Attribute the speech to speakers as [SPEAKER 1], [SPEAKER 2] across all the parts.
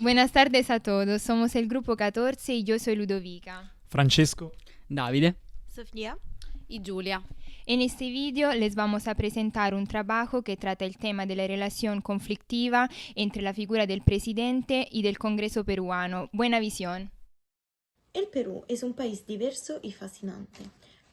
[SPEAKER 1] Buenas tardes a todos, somos el grupo 14 y yo soy Ludovica.
[SPEAKER 2] Francesco.
[SPEAKER 3] Davide.
[SPEAKER 4] Sofía
[SPEAKER 5] y Giulia.
[SPEAKER 1] En este vídeo les vamos a presentar un trabajo que trata el tema de la relación conflictiva entre la figura del presidente y del Congreso peruano. Buena visión.
[SPEAKER 4] El Perú es un país diverso y fascinante,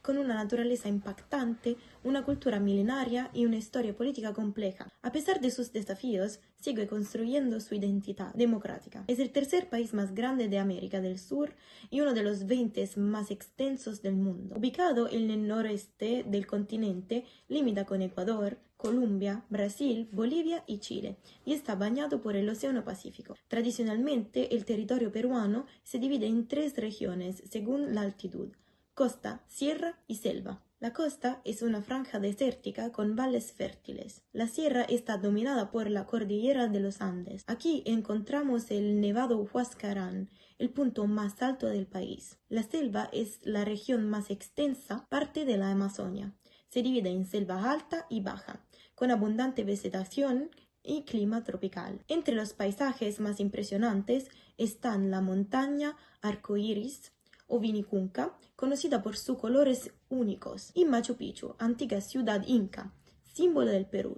[SPEAKER 4] con una naturaleza impactante, una cultura milenaria y una historia política compleja. A pesar de sus desafíos, sigue construyendo su identidad democrática. Es el tercer país más grande de América del Sur y uno de los 20 más extensos del mundo. Ubicado en el noreste del continente, limita con Ecuador, Colombia, Brasil, Bolivia y Chile, y está bañado por el Océano Pacífico. Tradicionalmente, el territorio peruano se divide en 3 regiones según la altitud: costa, sierra y selva. La costa es una franja desértica con valles fértiles. La sierra está dominada por la cordillera de los Andes. Aquí encontramos el Nevado Huascarán, el punto más alto del país. La selva es la región más extensa, parte de la Amazonia. Se divide en selva alta y baja, con abundante vegetación y clima tropical. Entre los paisajes más impresionantes están la montaña arcoíris o Vinicunca, conocida por sus colores únicos, y Machu Picchu, antigua ciudad inca, símbolo del Perú,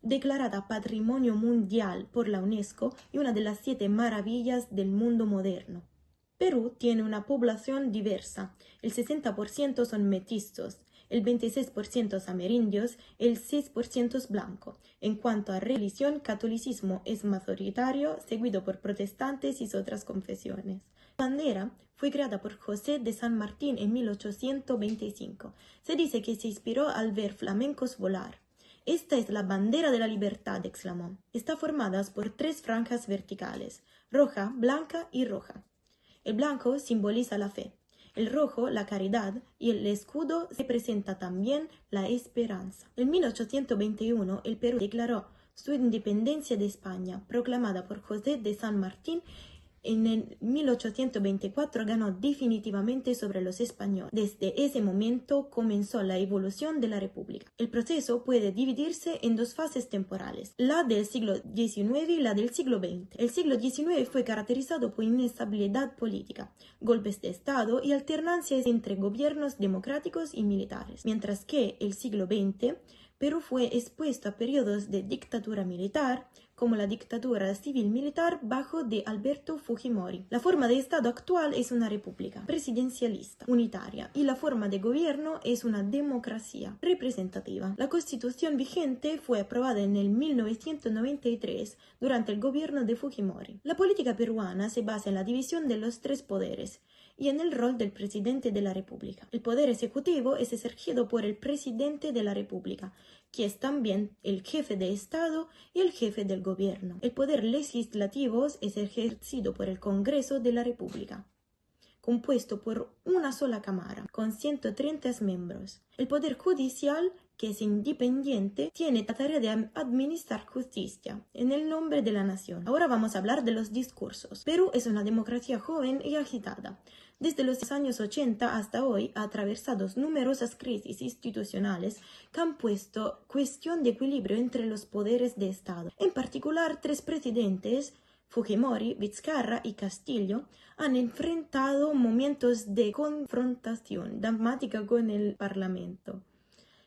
[SPEAKER 4] declarada Patrimonio Mundial por la UNESCO y una de las 7 maravillas del mundo moderno. Perú tiene una población diversa, el 60% son mestizos, el 26% amerindios, el 6% es blanco. En cuanto a religión, catolicismo es mayoritario, seguido por protestantes y otras confesiones. La bandera fue creada por José de San Martín en 1825. Se dice que se inspiró al ver flamencos volar. Esta es la bandera de la libertad, exclamó. Está formada por 3 franjas verticales, roja, blanca y roja. El blanco simboliza la fe, el rojo la caridad y el escudo representa también la esperanza. En 1821 el Perú declaró su independencia de España, proclamada por José de San Martín. En el 1824 ganó definitivamente sobre los españoles. Desde ese momento comenzó la evolución de la República. El proceso puede dividirse en 2 fases temporales, la del siglo XIX y la del siglo XX. El siglo XIX fue caracterizado por inestabilidad política, golpes de Estado y alternancias entre gobiernos democráticos y militares, mientras que el siglo XX Perú fue expuesto a periodos de dictadura militar, como la dictadura civil-militar bajo de Alberto Fujimori. La forma de Estado actual es una república presidencialista, unitaria, y la forma de gobierno es una democracia representativa. La Constitución vigente fue aprobada en el 1993 durante el gobierno de Fujimori. La política peruana se basa en la división de los 3 poderes y en el rol del presidente de la República. El poder ejecutivo es ejercido por el presidente de la República, que es también el jefe de Estado y el jefe del gobierno. El poder legislativo es ejercido por el Congreso de la República, compuesto por una sola cámara, con 130 miembros. El poder judicial, que es independiente, tiene la tarea de administrar justicia en el nombre de la nación. Ahora vamos a hablar de los discursos. Perú es una democracia joven y agitada. Desde los años 80 hasta hoy ha atravesado numerosas crisis institucionales que han puesto cuestión de equilibrio entre los poderes de Estado. En particular, 3 presidentes, Fujimori, Vizcarra y Castillo, han enfrentado momentos de confrontación dramática con el Parlamento.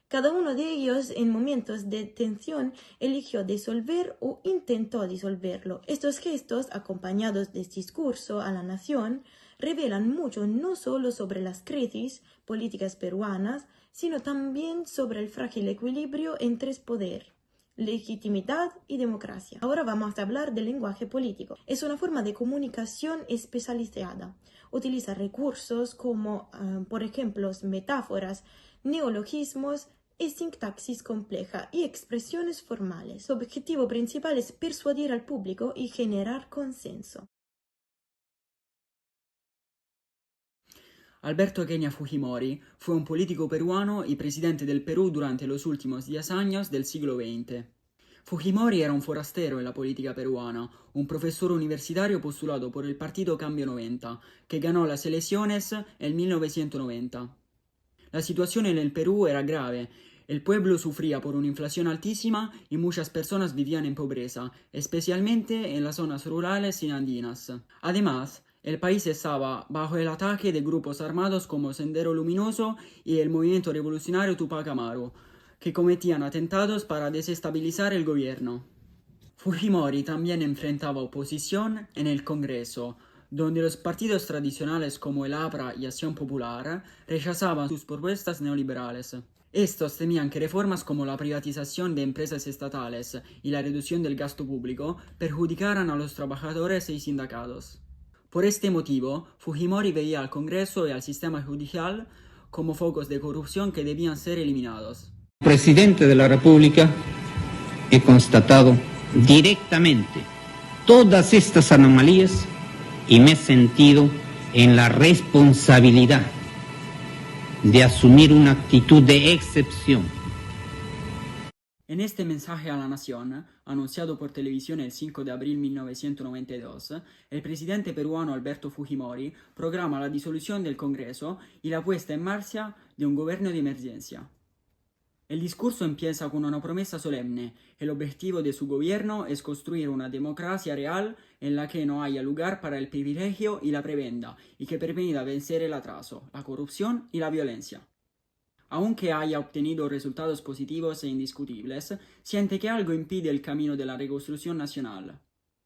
[SPEAKER 4] Cada uno de ellos, en momentos de tensión, eligió disolver o intentó disolverlo. Estos gestos, acompañados de discurso a la nación, revelan mucho no solo sobre las crisis políticas peruanas, sino también sobre el frágil equilibrio entre poder, legitimidad y democracia. Ahora vamos a hablar del lenguaje político. Es una forma de comunicación especializada. Utiliza recursos como, por ejemplo, metáforas, neologismos, y sintaxis compleja y expresiones formales. Su objetivo principal es persuadir al público y generar consenso.
[SPEAKER 3] Alberto Kenia Fujimori fue un político peruano y presidente del Perú durante los últimos 10 años del siglo XX. Fujimori era un forastero en la política peruana, un profesor universitario postulado por el partido Cambio 90, que ganó las elecciones en 1990. La situación en el Perú era grave El pueblo sufría por una inflación altísima y muchas personas vivían en pobreza, especialmente en las zonas rurales y andinas. Además, el país estaba bajo el ataque de grupos armados como Sendero Luminoso y el movimiento revolucionario Tupac Amaru, que cometían atentados para desestabilizar el gobierno. Fujimori también enfrentaba oposición en el Congreso, donde los partidos tradicionales como el APRA y Acción Popular rechazaban sus propuestas neoliberales. Estos temían que reformas como la privatización de empresas estatales y la reducción del gasto público perjudicaran a los trabajadores y sindicatos. Por este motivo, Fujimori veía al Congreso y al sistema judicial como focos de corrupción que debían ser eliminados.
[SPEAKER 2] Presidente de la República, he constatado directamente todas estas anomalías y me he sentido en la responsabilidad de asumir una actitud de excepción.
[SPEAKER 3] En este mensaje a la nación, anunciado por televisión el 5 de abril de 1992, el presidente peruano Alberto Fujimori programa la disolución del Congreso y la puesta en marcha de un gobierno de emergencia. El discurso empieza con una promesa solemne. El objetivo de su gobierno es construir una democracia real en la que no haya lugar para el privilegio y la prebenda y que permita vencer el atraso, la corrupción y la violencia. Aunque haya obtenido resultados positivos e indiscutibles, siente que algo impide el camino de la reconstrucción nacional.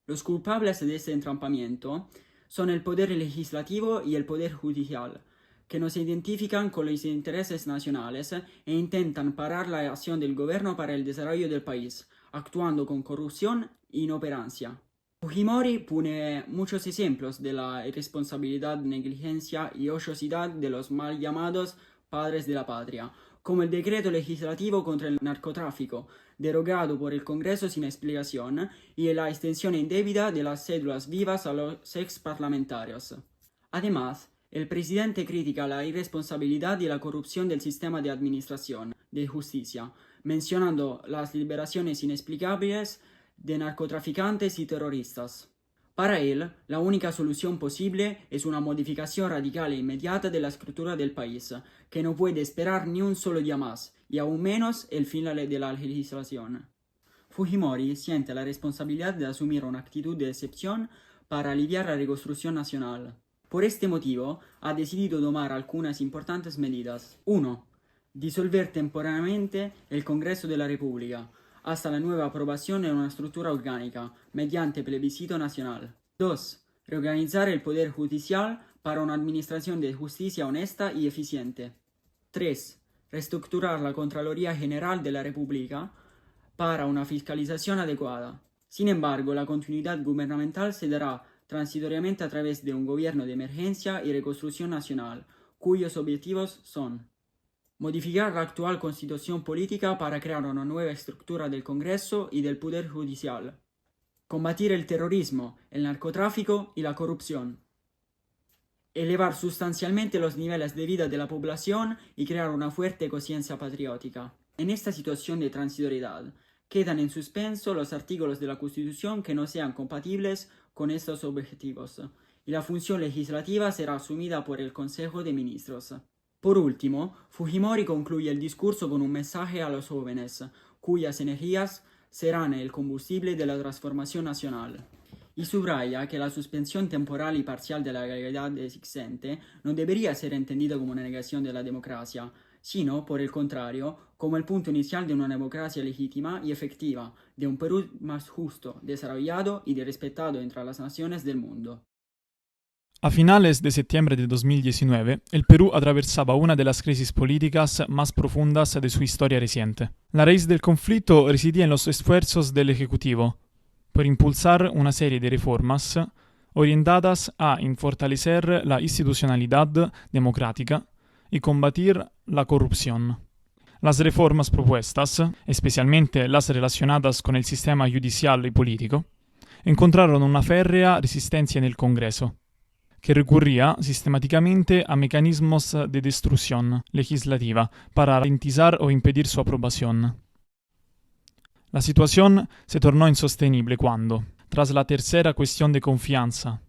[SPEAKER 3] Los culpables de este entrampamiento son el poder legislativo y el poder judicial, que no se identifican con los intereses nacionales e intentan parar la acción del gobierno para el desarrollo del país, actuando con corrupción e inoperancia. Fujimori pone muchos ejemplos de la irresponsabilidad, negligencia y ociosidad de los mal llamados padres de la patria, como el decreto legislativo contra el narcotráfico, derogado por el Congreso sin explicación, y la extensión indebida de las cédulas vivas a los ex parlamentarios. Además, el presidente critica la irresponsabilidad y la corrupción del sistema de administración de justicia, mencionando las liberaciones inexplicables de narcotraficantes y terroristas. Para él, la única solución posible es una modificación radical e inmediata de la estructura del país, que no puede esperar ni un solo día más, y aún menos el final de la legislación. Fujimori siente la responsabilidad de asumir una actitud de excepción para aliviar la reconstrucción nacional. Por este motivo, ha decidido tomar algunas importantes medidas. 1. Disolver temporalmente el Congreso de la República, hasta la nueva aprobación de una estructura orgánica, mediante plebiscito nacional. 2. Reorganizar el Poder Judicial para una administración de justicia honesta y eficiente. 3. Reestructurar la Contraloría General de la República para una fiscalización adecuada. Sin embargo, la continuidad gubernamental se dará transitoriamente a través de un gobierno de emergencia y reconstrucción nacional, cuyos objetivos son: modificar la actual constitución política para crear una nueva estructura del Congreso y del Poder Judicial, combatir el terrorismo, el narcotráfico y la corrupción, elevar sustancialmente los niveles de vida de la población y crear una fuerte conciencia patriótica. En esta situación de transitoriedad, quedan en suspenso los artículos de la Constitución que no sean compatibles con estos objetivos, y la función legislativa será asumida por el Consejo de Ministros. Por último, Fujimori concluye el discurso con un mensaje a los jóvenes, cuyas energías serán el combustible de la transformación nacional, y subraya que la suspensión temporal y parcial de la legalidad existente no debería ser entendida como una negación de la democracia, sino, por el contrario, como el punto inicial de una democracia legítima y efectiva, de un Perú más justo, desarrollado y respetado entre las naciones del mundo.
[SPEAKER 5] A finales de septiembre de 2019, el Perú atravesaba una de las crisis políticas más profundas de su historia reciente. La raíz del conflicto residía en los esfuerzos del Ejecutivo por impulsar una serie de reformas orientadas a fortalecer la institucionalidad democrática y combatir la corrupción. Las reformas propuestas, especialmente las relacionadas con el sistema judicial y político, encontraron una férrea resistencia en el Congreso, que recurría sistemáticamente a mecanismos de destrucción legislativa para ralentizar o impedir su aprobación. La situación se tornó insostenible cuando, tras la tercera cuestión de confianza,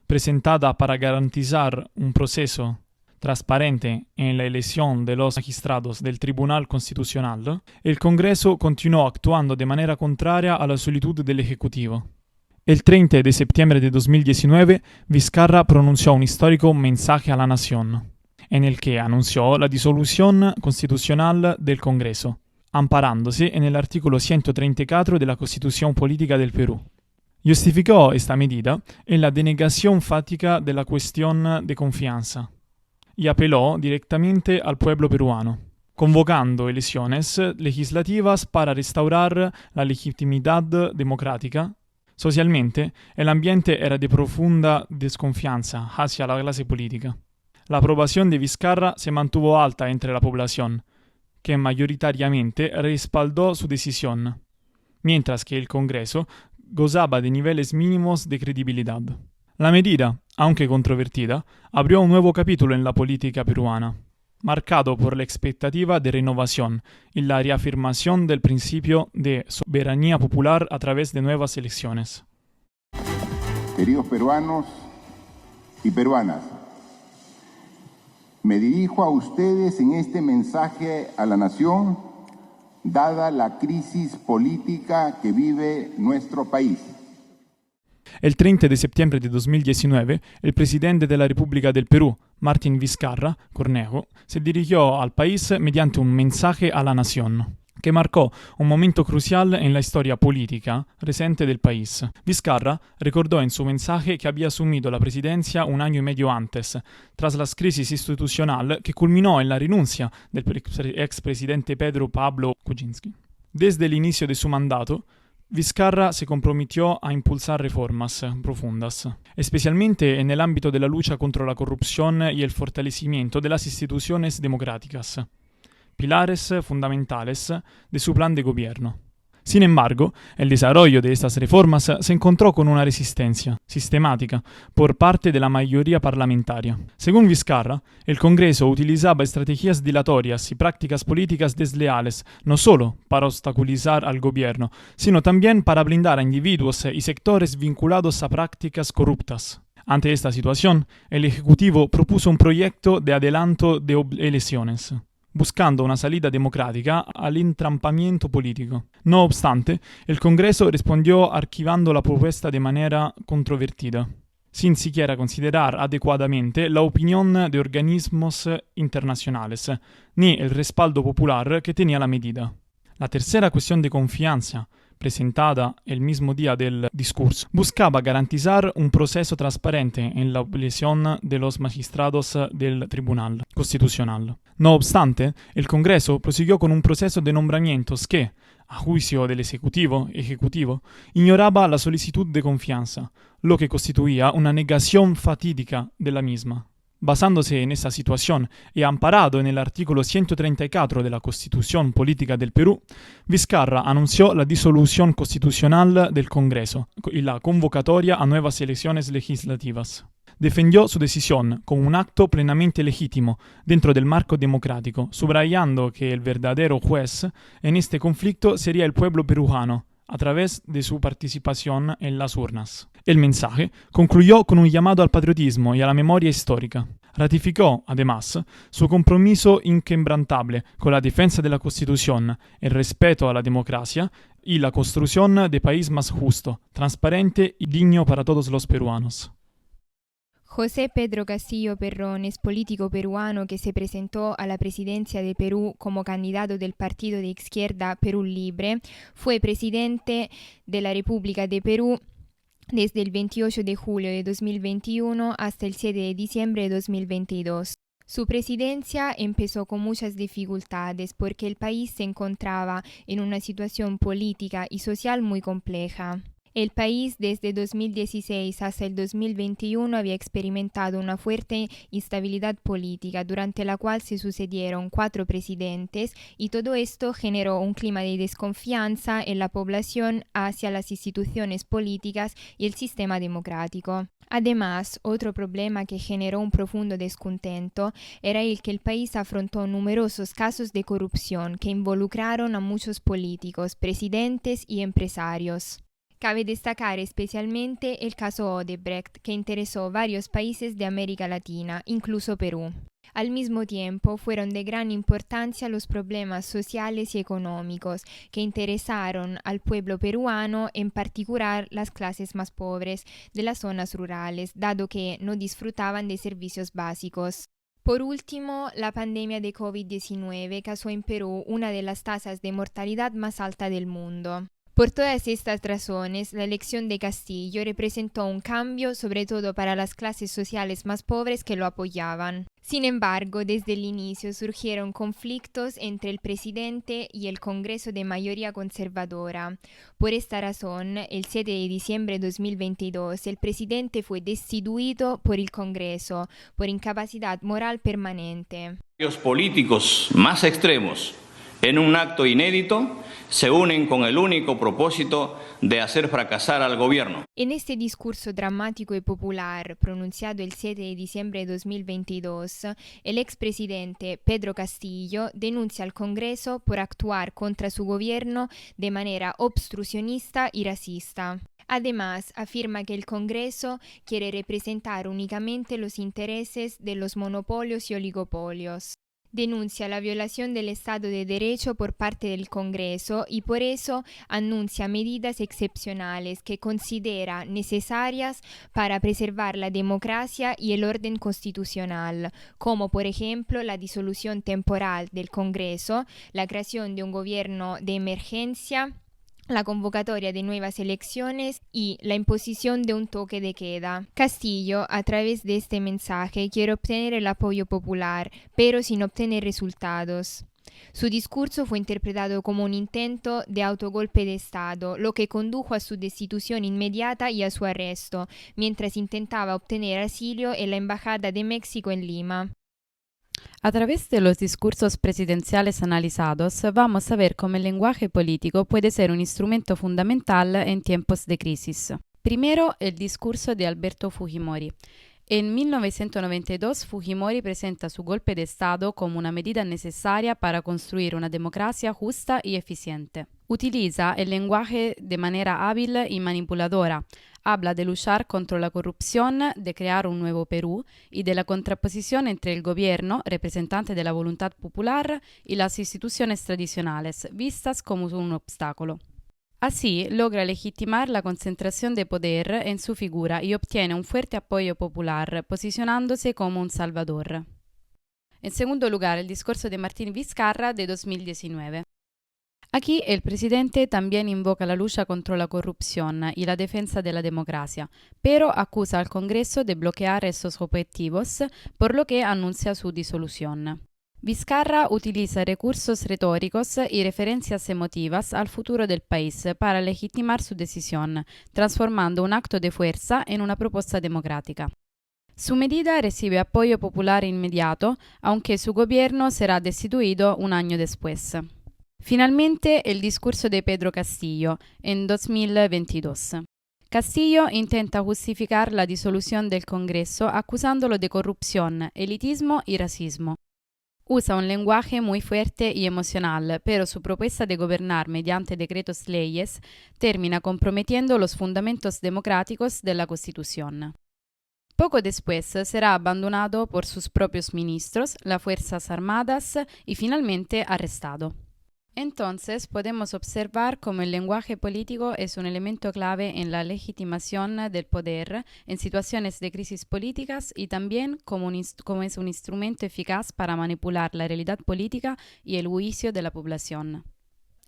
[SPEAKER 5] presentada para garantizar un proceso transparente en la elección de los magistrados del Tribunal Constitucional, el Congreso continuó actuando de manera contraria a la solitud del Ejecutivo. El 30 de septiembre de 2019, Vizcarra pronunció un histórico mensaje a la nación, en el que anunció la disolución constitucional del Congreso, amparándose en el artículo 134 de la Constitución Política del Perú. Justificó esta medida en la denegación fática de la cuestión de confianza y apeló directamente al pueblo peruano, convocando elecciones legislativas para restaurar la legitimidad democrática. Socialmente, el ambiente era de profunda desconfianza hacia la clase política. La aprobación de Vizcarra se mantuvo alta entre la población, que mayoritariamente respaldó su decisión, mientras que el Congreso gozaba de niveles mínimos de credibilidad. La medida, aunque controvertida, abrió un nuevo capítulo en la política peruana, marcado por la expectativa de renovación y la reafirmación del principio de soberanía popular a través de nuevas elecciones.
[SPEAKER 6] Queridos peruanos y peruanas, me dirijo a ustedes en este mensaje a la nación, dada la crisis política que vive nuestro país.
[SPEAKER 5] El 30 de septiembre de 2019, el presidente de la República del Perú, Martín Vizcarra Cornejo, se dirigió al país mediante un mensaje a la nación, que marcó un momento crucial en la historia política reciente del país. Vizcarra recordó en su mensaje que había asumido la presidencia un año y medio antes, tras la crisis institucional que culminó en la renuncia del expresidente Pedro Pablo Kuczynski. Desde el inicio de su mandato, Vizcarra se comprometió a impulsar reformas profundas, especialmente en el ámbito de la lucha contra la corrupción y el fortalecimiento de las instituciones democráticas, pilares fundamentales de su plan de gobierno. Sin embargo, el desarrollo de estas reformas se encontró con una resistencia sistemática por parte de la mayoría parlamentaria. Según Vizcarra, el Congreso utilizaba estrategias dilatorias y prácticas políticas desleales no solo para obstaculizar al gobierno, sino también para blindar a individuos y sectores vinculados a prácticas corruptas. Ante esta situación, el Ejecutivo propuso un proyecto de adelanto de elecciones, buscando una salida democrática al entrampamiento político. No obstante, el Congreso respondió archivando la propuesta de manera controvertida, sin siquiera considerar adecuadamente la opinión de organismos internacionales, ni el respaldo popular que tenía la medida. La tercera cuestión de confianza, presentada el mismo día del discurso, buscaba garantizar un proceso transparente en la elección de los magistrados del Tribunal Constitucional. No obstante, el Congreso prosiguió con un proceso de nombramientos que, a juicio del Ejecutivo, ignoraba la solicitud de confianza, lo que constituía una negación fatídica de la misma. Basándose en esa situación y amparado en el artículo 134 de la Constitución Política del Perú, Vizcarra anunció la disolución constitucional del Congreso y la convocatoria a nuevas elecciones legislativas. Defendió su decisión como un acto plenamente legítimo dentro del marco democrático, subrayando que el verdadero juez en este conflicto sería el pueblo peruano, a través de su participación en las urnas. El mensaje concluyó con un llamado al patriotismo y a la memoria histórica. Ratificó, además, su compromiso inquebrantable con la defensa de la Constitución, el respeto a la democracia y la construcción de país más justo, transparente y digno para todos los peruanos.
[SPEAKER 1] José Pedro Castillo Perrón es político peruano que se presentó a la presidencia de Perú como candidato del partido de izquierda Perú Libre. Fue presidente de la República de Perú desde el 28 de julio de 2021 hasta el 7 de diciembre de 2022. Su presidencia empezó con muchas dificultades porque el país se encontraba en una situación política y social muy compleja. El país desde 2016 hasta el 2021 había experimentado una fuerte instabilidad política durante la cual se sucedieron 4 presidentes y todo esto generó un clima de desconfianza en la población hacia las instituciones políticas y el sistema democrático. Además, otro problema que generó un profundo descontento era el que el país afrontó numerosos casos de corrupción que involucraron a muchos políticos, presidentes y empresarios. Cabe destacar especialmente el caso Odebrecht, que interesó varios países de América Latina, incluso Perú. Al mismo tiempo, fueron de gran importancia los problemas sociales y económicos que interesaron al pueblo peruano, en particular las clases más pobres de las zonas rurales, dado que no disfrutaban de servicios básicos. Por último, la pandemia de COVID-19 causó en Perú una de las tasas de mortalidad más alta del mundo. Por todas estas razones, la elección de Castillo representó un cambio, sobre todo para las clases sociales más pobres que lo apoyaban. Sin embargo, desde el inicio surgieron conflictos entre el presidente y el Congreso de mayoría conservadora. Por esta razón, el 7 de diciembre de 2022, el presidente fue destituido por el Congreso por incapacidad moral permanente.
[SPEAKER 7] Los políticos más extremos, en un acto inédito, se unen con el único propósito de hacer fracasar al gobierno.
[SPEAKER 1] En este discurso dramático y popular pronunciado el 7 de diciembre de 2022, el expresidente Pedro Castillo denuncia al Congreso por actuar contra su gobierno de manera obstruccionista y racista. Además, afirma que el Congreso quiere representar únicamente los intereses de los monopolios y oligopolios. Denuncia la violación del Estado de Derecho por parte del Congreso y por eso anuncia medidas excepcionales que considera necesarias para preservar la democracia y el orden constitucional, como por ejemplo la disolución temporal del Congreso, la creación de un gobierno de emergencia, la convocatoria de nuevas elecciones y la imposición de un toque de queda. Castillo, a través de este mensaje, quiere obtener el apoyo popular, pero sin obtener resultados. Su discurso fue interpretado como un intento de autogolpe de Estado, lo que condujo a su destitución inmediata y a su arresto, mientras intentaba obtener asilo en la Embajada de México en Lima.
[SPEAKER 8] A través de los discursos presidenciales analizados, vamos a ver cómo el lenguaje político puede ser un instrumento fundamental en tiempos de crisis. Primero, el discurso de Alberto Fujimori. En 1992, Fujimori presenta su golpe de Estado como una medida necesaria para construir una democracia justa y eficiente. Utiliza el lenguaje de manera hábil y manipuladora. Habla de luchar contra la corrupción, de crear un nuevo Perú y de la contraposición entre el gobierno, representante de la voluntad popular, y las instituciones tradicionales, vistas como un obstáculo. Así logra legitimar la concentración de poder en su figura y obtiene un fuerte apoyo popular, posicionándose como un salvador. En segundo lugar, el discurso de Martín Vizcarra de 2019. Aquí el presidente también invoca la lucha contra la corrupción y la defensa de la democracia, pero acusa al Congreso de bloquear estos objetivos, por lo que anuncia su disolución. Vizcarra utiliza recursos retóricos y referencias emotivas al futuro del país para legitimar su decisión, transformando un acto de fuerza en una propuesta democrática. Su medida recibe apoyo popular inmediato, aunque su gobierno será destituido un año después. Finalmente, el discurso de Pedro Castillo, en 2022. Castillo intenta justificar la disolución del Congreso acusándolo de corrupción, elitismo y racismo. Usa un lenguaje muy fuerte y emocional, pero su propuesta de gobernar mediante decretos leyes termina comprometiendo los fundamentos democráticos de la Constitución. Poco después será abandonado por sus propios ministros, las Fuerzas Armadas y finalmente arrestado. Entonces podemos observar cómo el lenguaje político es un elemento clave en la legitimación del poder en situaciones de crisis políticas y también como es un instrumento eficaz para manipular la realidad política y el juicio de la población.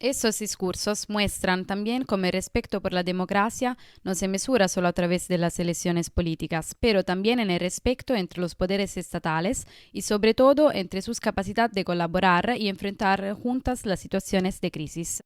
[SPEAKER 8] Estos discursos muestran también cómo el respeto por la democracia no se mesura solo a través de las elecciones políticas, pero también en el respeto entre los poderes estatales y sobre todo entre sus capacidades de colaborar y enfrentar juntas las situaciones de crisis.